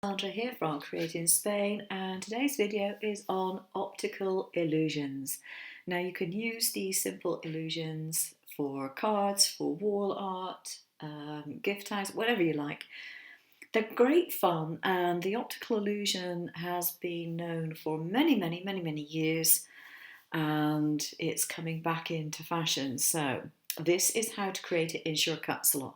Sandra here from Creating Spain, and today's video is on optical illusions. Now you can use these simple illusions for cards, for wall art, gift tags, whatever you like. They're great fun, and the optical illusion has been known for many years, and it's coming back into fashion. So this is how to create it in Shortcuts a lot.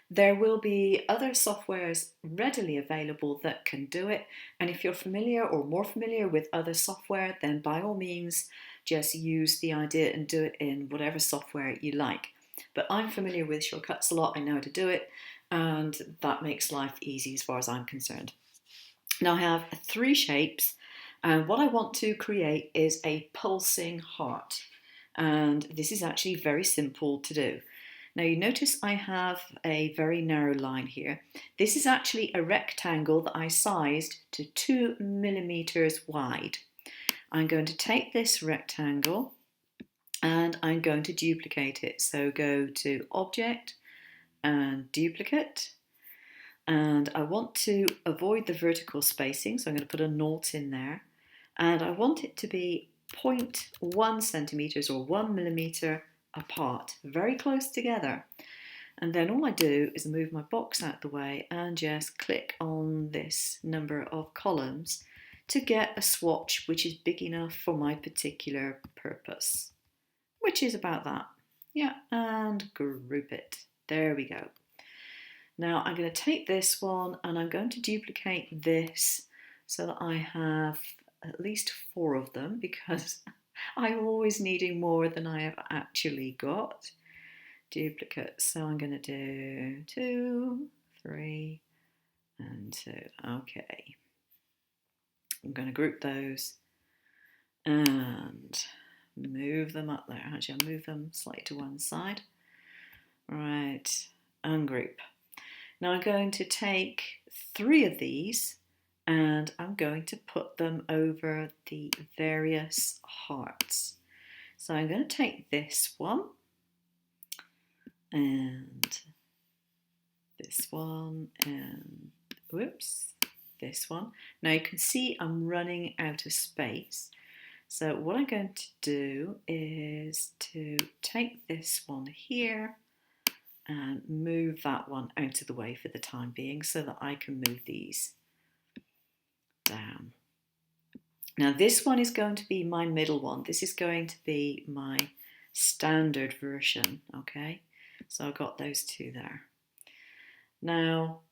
There will be other softwares readily available that can do it, and if you're familiar or more familiar with other software, then by all means just use the idea and do it in whatever software you like. But I'm familiar with Shortcuts a lot, I know how to do it, and that makes life easy as far as I'm concerned. Now I have 3 shapes, and what I want to create is a pulsing heart, and this is actually very simple to do. Now you notice I have a very narrow line here. This is actually a rectangle that I sized to 2 millimeters wide. I'm going to take this rectangle and I'm going to duplicate it. So go to Object and Duplicate. And I want to avoid the vertical spacing, so I'm going to put a 0 in there. And I want it to be 0.1 centimeters or 1 millimeter apart, very close together. And then all I do is move my box out the way and just click on this number of columns to get a swatch which is big enough for my particular purpose, which is about that. Yeah, and group it. There we go. Now I'm going to take this one and I'm going to duplicate this so that I have at least 4 of them, because I'm always needing more than I have actually got. Duplicate, so I'm going to do 2, 3, and 2. Okay. I'm going to group those and move them up there. Actually, I'll move them slightly to one side. Right, ungroup. Now I'm going to take 3 of these and I'm going to put them over the various hearts. So I'm going to take this one and this one and whoops, this one. Now you can see I'm running out of space. So what I'm going to do is to take this one here and move that one out of the way for the time being so that I can move these down. Now this one is going to be my middle one. This is going to be my standard version, okay? So I've got those 2 there. Now,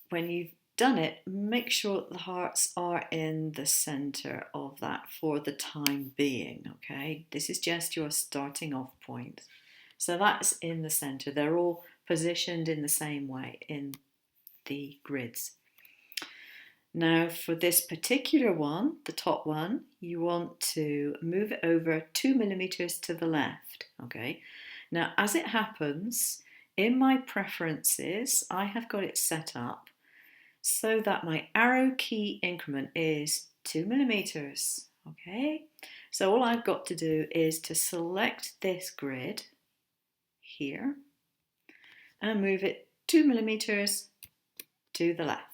when you've done it, make sure the hearts are in the center of that for the time being, okay? This is just your starting off point. So that's in the center. They're all positioned in the same way in the grids. Now for this particular one, the top one, you want to move it over 2 millimeters to the left, okay? Now as it happens, in my preferences, I have got it set up so that my arrow key increment is 2 millimeters, okay? So all I've got to do is to select this grid here and move it 2 millimeters to the left.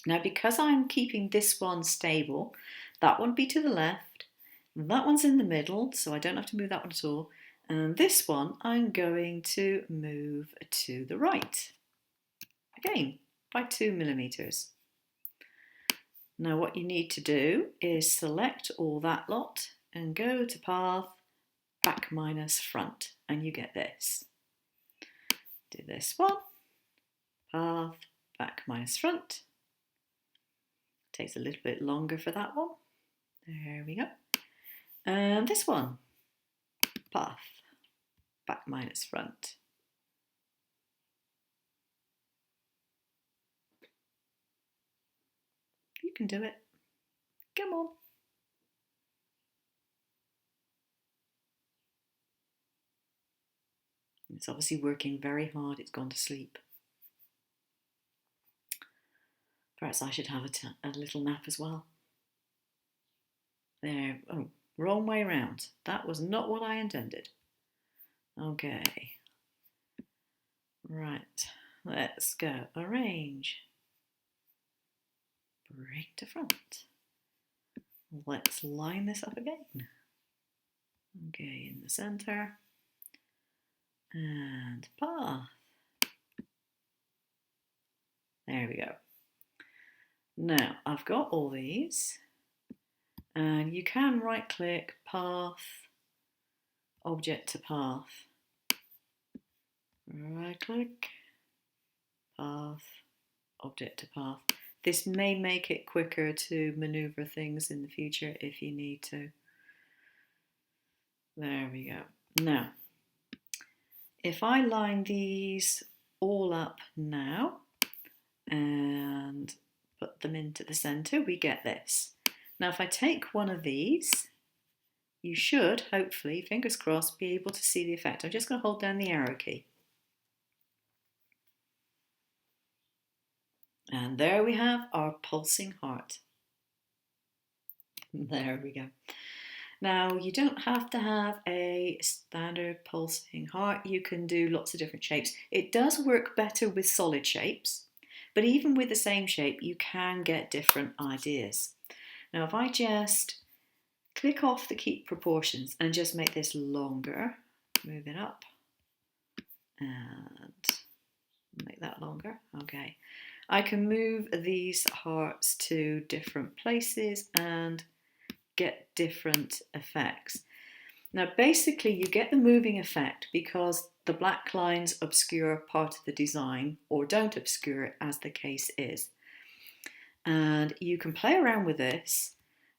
Now because I'm keeping this one stable, that one be to the left, that one's in the middle, so I don't have to move that one at all, and this one I'm going to move to the right, again by 2 millimeters. Now what you need to do is select all that lot and go to Path, Back minus Front, and you get this. Do this one, Path, Back minus Front. Takes a little bit longer for that one. There we go. And this one, Path, Back minus Front. You can do it. Come on. It's obviously working very hard. It's gone to sleep. Perhaps I should have a little nap as well. There, oh, wrong way around. That was not what I intended. Okay. Right, let's go. Arrange, right to front. Let's line this up again. Okay, in the center. And path. There we go. Now, I've got all these. And you can right-click, path, object to path. Right-click, path, object to path. This may make it quicker to maneuver things in the future if you need to. There we go. Now, if I line these all up now and put them into the center, we get this. Now, if I take one of these, you should, hopefully, fingers crossed, be able to see the effect. I'm just going to hold down the arrow key. And there we have our pulsing heart. There we go. Now, you don't have to have a standard pulsing heart. You can do lots of different shapes. It does work better with solid shapes, but even with the same shape, you can get different ideas. Now, if I just click off the keep proportions and just make this longer, move it up and make that longer. Okay, I can move these hearts to different places and get different effects. Now, basically, you get the moving effect because the black lines obscure part of the design or don't obscure it, as the case is. And you can play around with this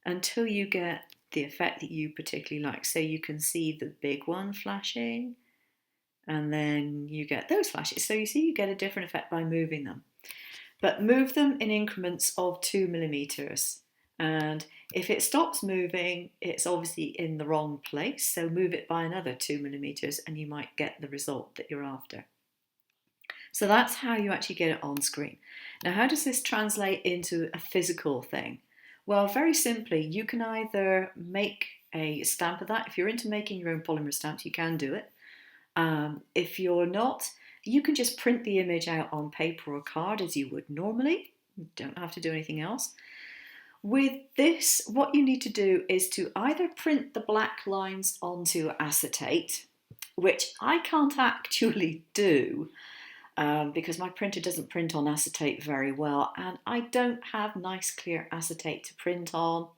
until you get the effect that you particularly like. So you can see the big one flashing, and then you get those flashes. So you see you get a different effect by moving them. But move them in increments of 2 millimeters. And if it stops moving, it's obviously in the wrong place. So move it by another 2 millimeters and you might get the result that you're after. So that's how you actually get it on screen. Now, how does this translate into a physical thing? Well, very simply, you can either make a stamp of that. If you're into making your own polymer stamps, you can do it. If you're not, you can just print the image out on paper or card as you would normally. You don't have to do anything else. With this, what you need to do is to either print the black lines onto acetate, which I can't actually do because my printer doesn't print on acetate very well, and I don't have nice clear acetate to print on,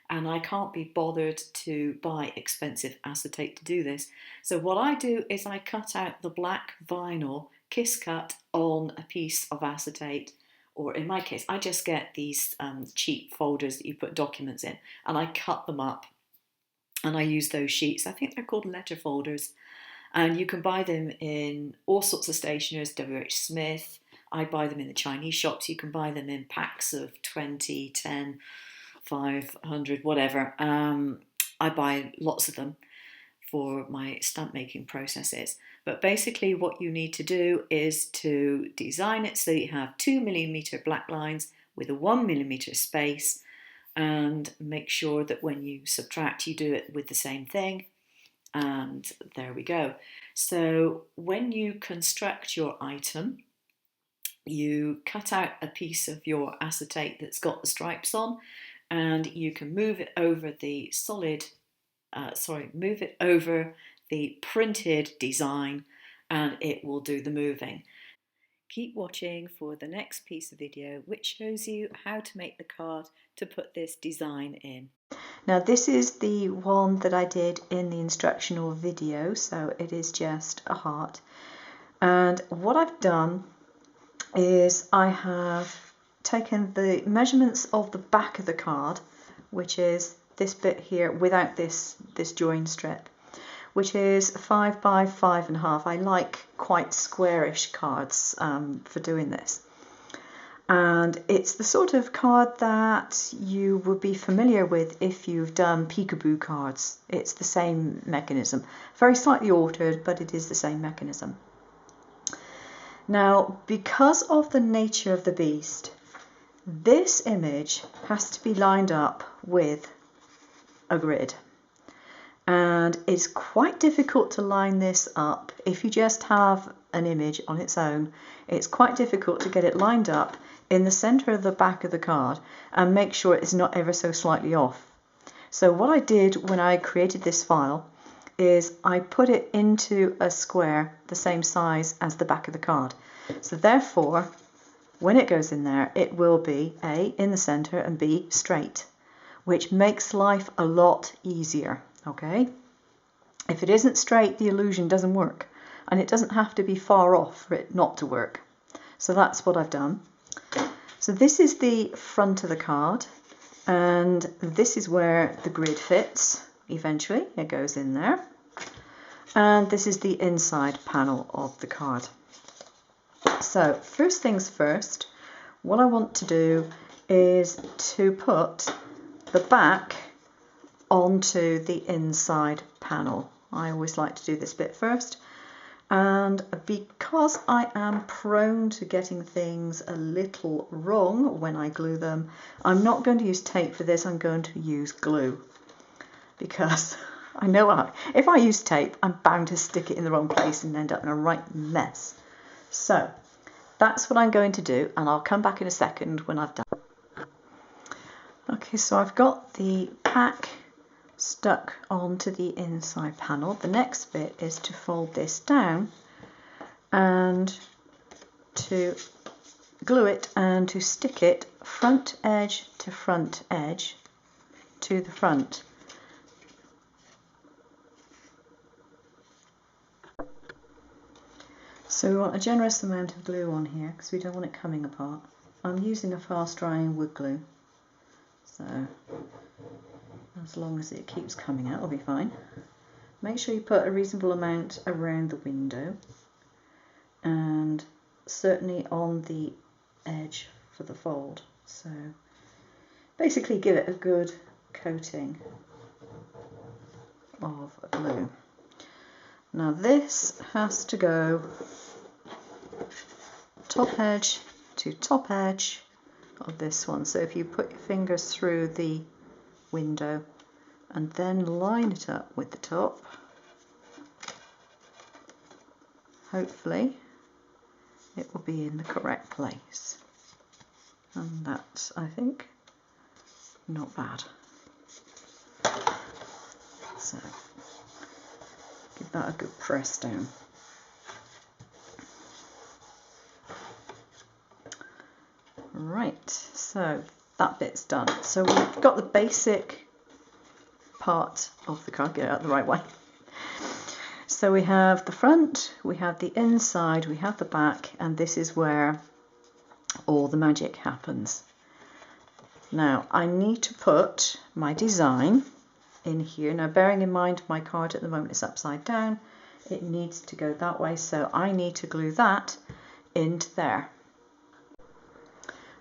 and I can't be bothered to buy expensive acetate to do this. So what I do is I cut out the black vinyl, kiss cut on a piece of acetate, or in my case, I just get these cheap folders that you put documents in, and I cut them up, and I use those sheets. I think they're called letter folders, and you can buy them in all sorts of stationers, WH Smith. I buy them in the Chinese shops. You can buy them in packs of 20, 10, 500, whatever. I buy lots of them for my stamp making processes. But basically what you need to do is to design it so you have 2 millimeter black lines with a 1 millimeter space, and make sure that when you subtract, you do it with the same thing. And there we go. So when you construct your item, you cut out a piece of your acetate that's got the stripes on, and you can move it over the move it over the printed design, and it will do the moving. Keep watching for the next piece of video which shows you how to make the card to put this design in. Now, this is the one that I did in the instructional video, so it is just a heart. And what I've done is I have taken the measurements of the back of the card, which is this bit here without this join strip, which is 5 by 5.5. I like quite squarish cards for doing this. And it's the sort of card that you would be familiar with if you've done peekaboo cards. It's the same mechanism, very slightly altered, but it is the same mechanism. Now, because of the nature of the beast, this image has to be lined up with a grid. And it's quite difficult to line this up. If you just have an image on its own, it's quite difficult to get it lined up in the center of the back of the card and make sure it's not ever so slightly off. So what I did when I created this file is I put it into a square the same size as the back of the card. So therefore, when it goes in there, it will be A, in the center, and B, straight, which makes life a lot easier. Okay, if it isn't straight, the illusion doesn't work, and it doesn't have to be far off for it not to work. So that's what I've done. So this is the front of the card, and this is where the grid fits. Eventually it goes in there, and this is the inside panel of the card. So first things first, what I want to do is to put the back onto the inside panel. I always like to do this bit first, and because I am prone to getting things a little wrong when I glue them, I'm not going to use tape for this. I'm going to use glue, because I know if I use tape, I'm bound to stick it in the wrong place and end up in a right mess. So that's what I'm going to do, and I'll come back in a second when I've done. Okay, so I've got the back stuck onto the inside panel. The next bit is to fold this down and to glue it and to stick it front edge to the front. So we want a generous amount of glue on here because we don't want it coming apart. I'm using a fast drying wood glue, so as long as it keeps coming out, it'll be fine. Make sure you put a reasonable amount around the window and certainly on the edge for the fold. So basically give it a good coating of glue. Now this has to go top edge to top edge of this one. So if you put your fingers through the window and then line it up with the top, hopefully it will be in the correct place. And that's, I think, not bad. So give that a good press down. Right, so that bit's done. So we've got the basic part of the card, get it out the right way. So we have the front, we have the inside, we have the back, and this is where all the magic happens. Now I need to put my design in here. Now bearing in mind my card at the moment is upside down, it needs to go that way, so I need to glue that into there.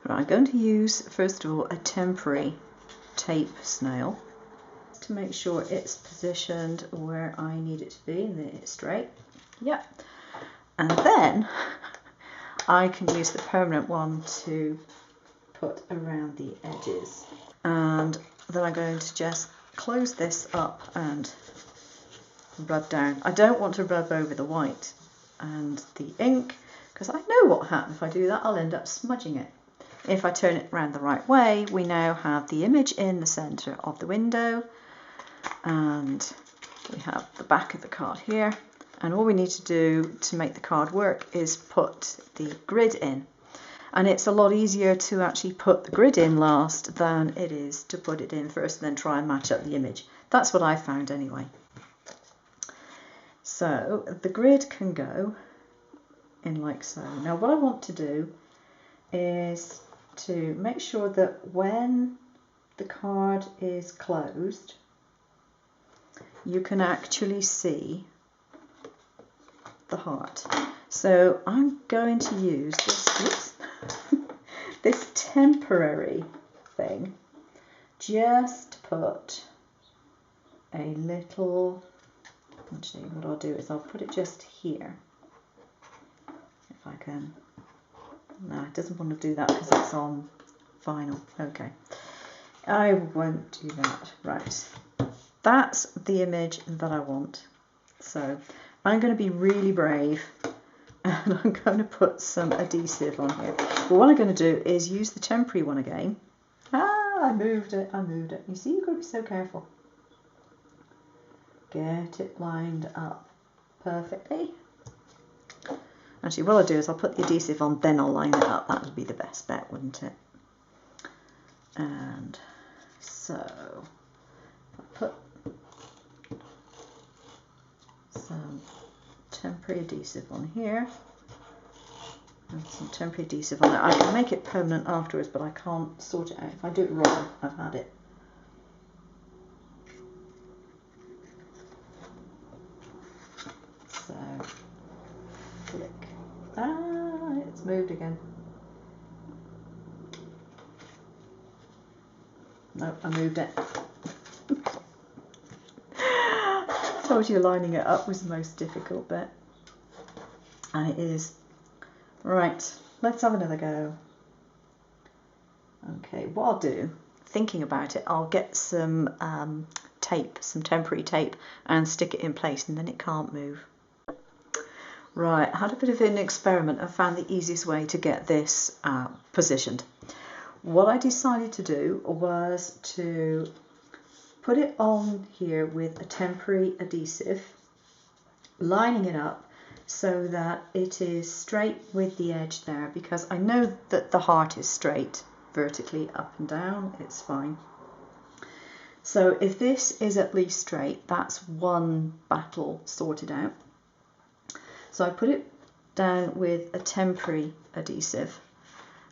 Right, I'm going to use first of all a temporary tape snail to make sure it's positioned where I need it to be and that it's straight. Yep. And then I can use the permanent one to put around the edges. And then I'm going to just close this up and rub down. I don't want to rub over the white and the ink because I know what happens if I do that. I'll end up smudging it. If I turn it around the right way, we now have the image in the center of the window, and we have the back of the card here, and all we need to do to make the card work is put the grid in. And it's a lot easier to actually put the grid in last than it is to put it in first and then try and match up the image. That's what I found anyway. So the grid can go in like so. Now what I want to do is to make sure that when the card is closed, you can actually see the heart. So I'm going to use this, this temporary thing, just to put a little, actually what I'll do is I'll put it just here, if I can. No, it doesn't want to do that because it's on vinyl. Okay, I won't do that. Right, that's the image that I want. So I'm going to be really brave and I'm going to put some adhesive on here. But what I'm going to do is use the temporary one again. I moved it. You see, you've got to be so careful. Get it lined up perfectly. Actually, what I'll do is I'll put the adhesive on, then I'll line it up. That would be the best bet, wouldn't it? And so I'll put some temporary adhesive on here and some temporary adhesive on there. I can make it permanent afterwards, but I can't sort it out. If I do it wrong, I've had it. So flick. It's moved again. No, I moved it. Told you lining it up was the most difficult bit. And it is. Right, let's have another go. Okay, what I'll do, thinking about it, I'll get some tape, some temporary tape, and stick it in place, and then it can't move. Right, I had a bit of an experiment and found the easiest way to get this positioned. What I decided to do was to put it on here with a temporary adhesive, lining it up so that it is straight with the edge there, because I know that the heart is straight vertically up and down, it's fine. So if this is at least straight, that's one battle sorted out. So I put it down with a temporary adhesive,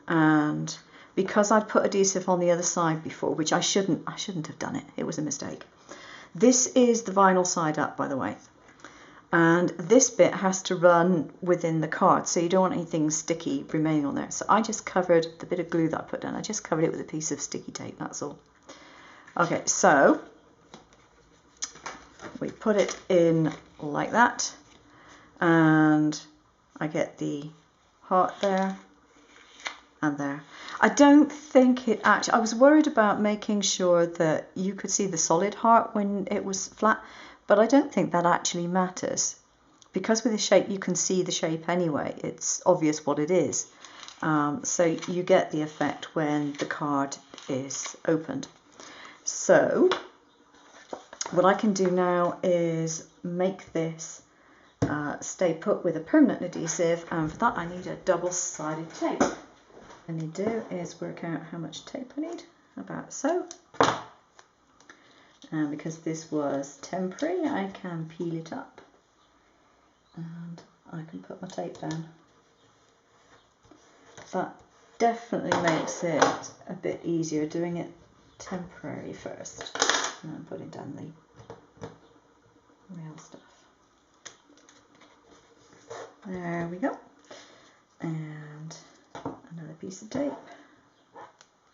and because I'd put adhesive on the other side before, which I shouldn't have done it, it was a mistake. This is the vinyl side up, by the way, and this bit has to run within the card, so you don't want anything sticky remaining on there. So I just covered the bit of glue that I put down, I just covered it with a piece of sticky tape, that's all. Okay, so we put it in like that, and I get the heart there and there. I don't think it actually, I was worried about making sure that you could see the solid heart when it was flat, but I don't think that actually matters, because with the shape you can see the shape anyway, it's obvious what it is. So you get the effect when the card is opened. So what I can do now is make this stay put with a permanent adhesive, and for that I need a double-sided tape. What I need to do is work out how much tape I need, about so. And because this was temporary, I can peel it up and I can put my tape down. That definitely makes it a bit easier doing it temporary first, and then putting down the real stuff. There we go. And another piece of tape,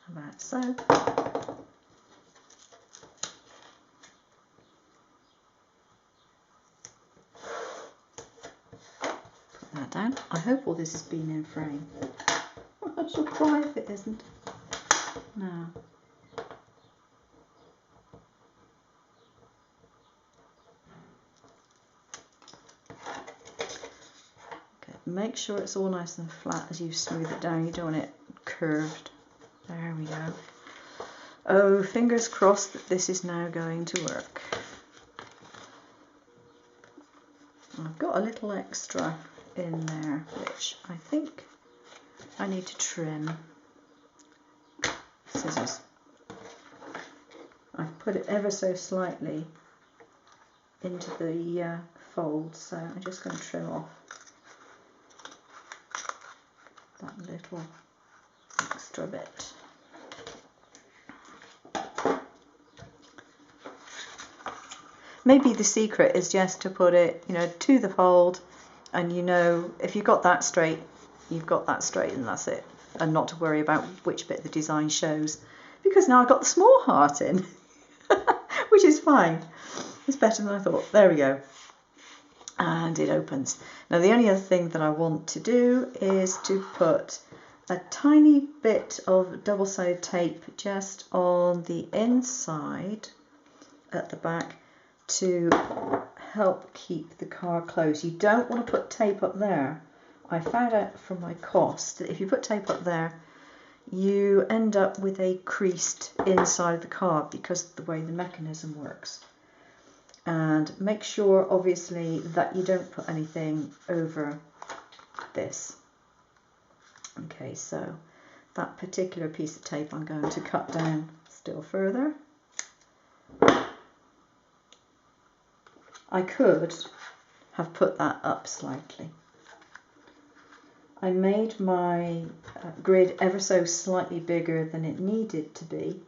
about so. Put that down. I hope all this has been in frame. I shall try if it isn't. No. Make sure it's all nice and flat as you smooth it down. You don't want it curved. There we go. Oh, fingers crossed that this is now going to work. I've got a little extra in there, which I think I need to trim. Scissors. I've put it ever so slightly into the fold, so I'm just going to trim off that little extra bit. Maybe the secret is just to put it, to the fold, and if you've got that straight, you've got that straight, and that's it, and not to worry about which bit the design shows, because now I've got the small heart in, which is fine. It's better than I thought. There we go. And it opens. Now the only other thing that I want to do is to put a tiny bit of double-sided tape just on the inside at the back to help keep the card closed. You don't want to put tape up there. I found out from my cost that if you put tape up there, you end up with a creased inside of the card because of the way the mechanism works. And make sure, obviously, that you don't put anything over this. Okay, so that particular piece of tape I'm going to cut down still further. I could have put that up slightly. I made my grid ever so slightly bigger than it needed to be.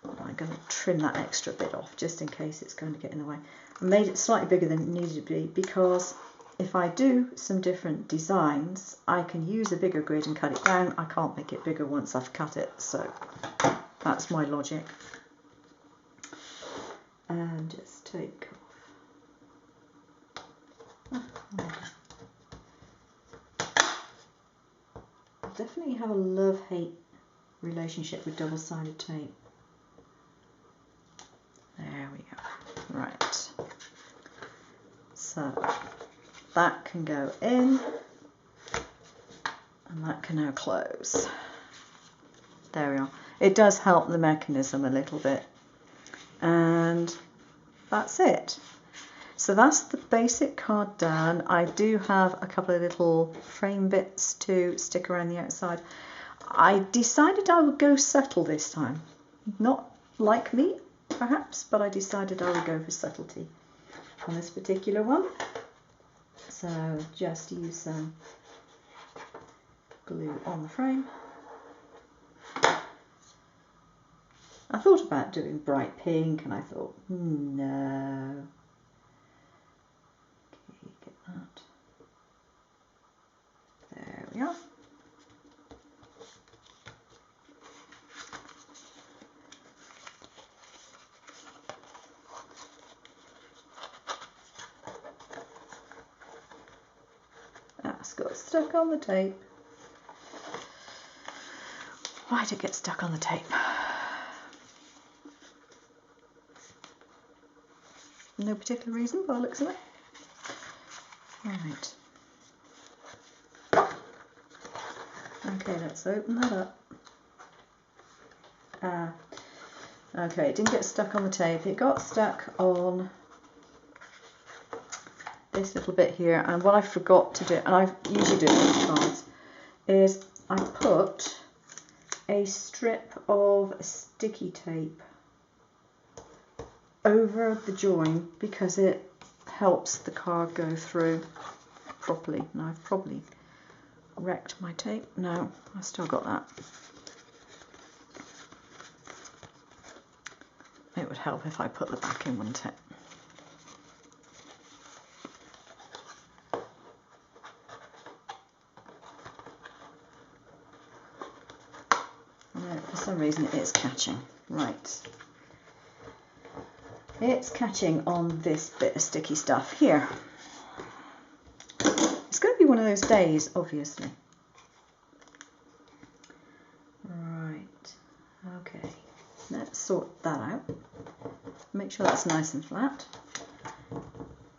I'm going to trim that extra bit off just in case it's going to get in the way. I made it slightly bigger than it needed to be because if I do some different designs, I can use a bigger grid and cut it down. I can't make it bigger once I've cut it, so that's my logic. And just take off. I definitely have a love-hate relationship with double-sided tape. There we go. Right. So that can go in and that can now close. There we are. It does help the mechanism a little bit. And that's it. So that's the basic card done. I do have a couple of little frame bits to stick around the outside. I decided I would go subtle this time. Not like me, perhaps, but I decided I would go for subtlety on this particular one. So just use some glue on the frame. I thought about doing bright pink and I thought, no. Okay, get that. There we are. That's got stuck on the tape. Why did it get stuck on the tape? No particular reason by the looks of it. Right. Okay, let's open that up. Okay, it didn't get stuck on the tape. It got stuck on this little bit here, and what I forgot to do, and I usually do it with cards, is I put a strip of sticky tape over the join because it helps the card go through properly. And I've probably wrecked my tape. No, I still got that. It would help if I put the back in, wouldn't it? No, for some reason it is catching. Right. It's catching on this bit of sticky stuff here. It's going to be one of those days, obviously. Right. Okay. Let's sort that out. Make sure that's nice and flat.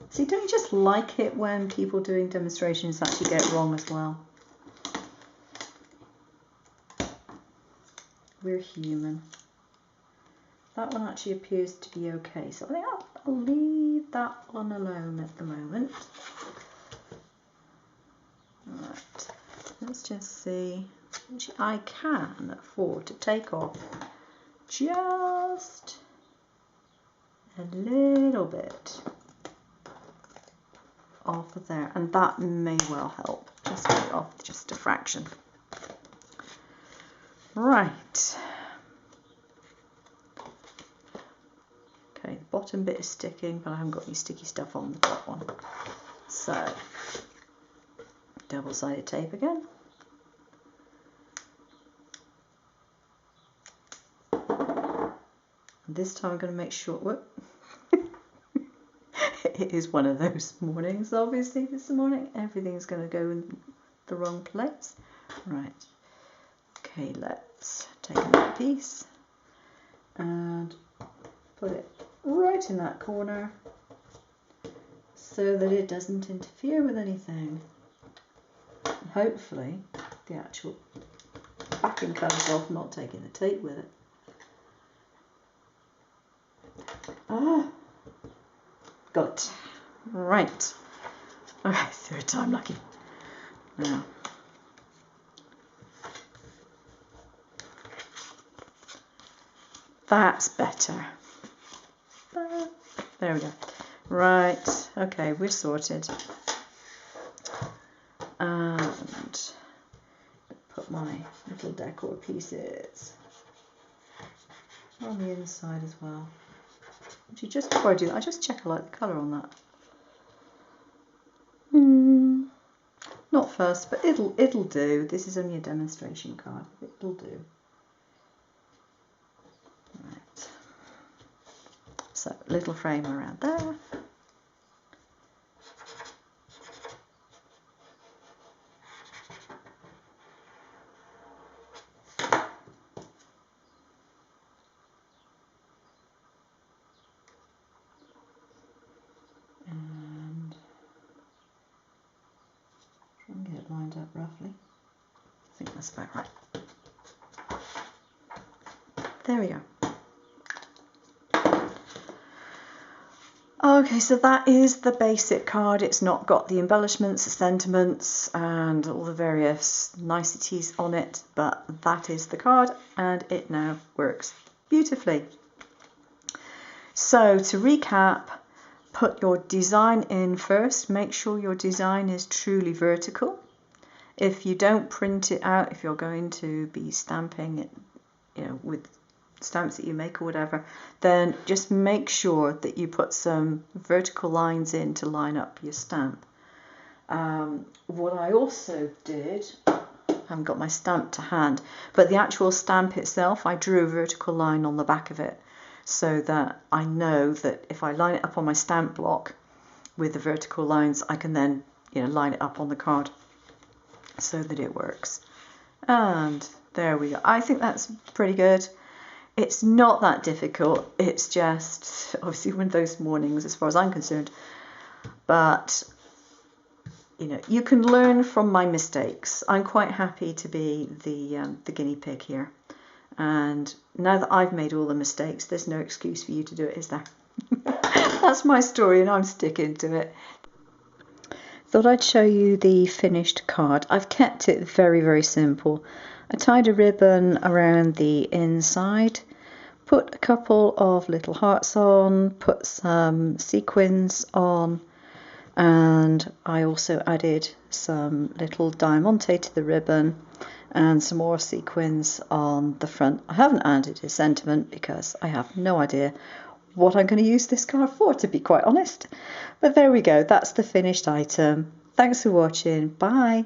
See, don't you just like it when people doing demonstrations actually get it wrong as well? We're human. That one actually appears to be okay, so I think I'll leave that one alone at the moment. Right, let's just see. I can afford to take off just a little bit off of there, and that may well help. Just get off just a fraction. Right. Okay, the bottom bit is sticking, but I haven't got any sticky stuff on the top one. So, double-sided tape again. And this time I'm going to make sure, whoop. It is one of those mornings, obviously, this morning. Everything's going to go in the wrong place. Right. Okay, let's take another piece and put it right in that corner so that it doesn't interfere with anything. And hopefully the actual backing comes off, not taking the tape with it. Ah, got it. Right. Okay, third time lucky. Now, that's better. There we go. Right, okay, we're sorted. And put my little decor pieces on the inside as well. Actually, just before I do that, I just check I like the colour on that. Not first, but it'll do. This is only a demonstration card. It'll do. Right. So little frame around there. And try and get it lined up roughly. I think that's about right. There we go. Okay, so that is the basic card. It's not got the embellishments, the sentiments, and all the various niceties on it, but that is the card, and it now works beautifully. So to recap, put your design in first. Make sure your design is truly vertical. If you don't print it out, if you're going to be stamping it, with stamps that you make or whatever, then just make sure that you put some vertical lines in to line up your stamp. What I also did, I haven't got my stamp to hand, but the actual stamp itself, I drew a vertical line on the back of it so that I know that if I line it up on my stamp block with the vertical lines, I can then line it up on the card so that it works. And there we go. I think that's pretty good. It's not that difficult. It's just obviously one of those mornings as far as I'm concerned. But you can learn from my mistakes. I'm quite happy to be the guinea pig here. And now that I've made all the mistakes, there's no excuse for you to do it, is there? That's my story and I'm sticking to it. Thought I'd show you the finished card. I've kept it very, very simple. I tied a ribbon around the inside, put a couple of little hearts on, put some sequins on, and I also added some little diamante to the ribbon and some more sequins on the front. I haven't added a sentiment because I have no idea what I'm going to use this card for, to be quite honest. But there we go, that's the finished item. Thanks for watching, bye.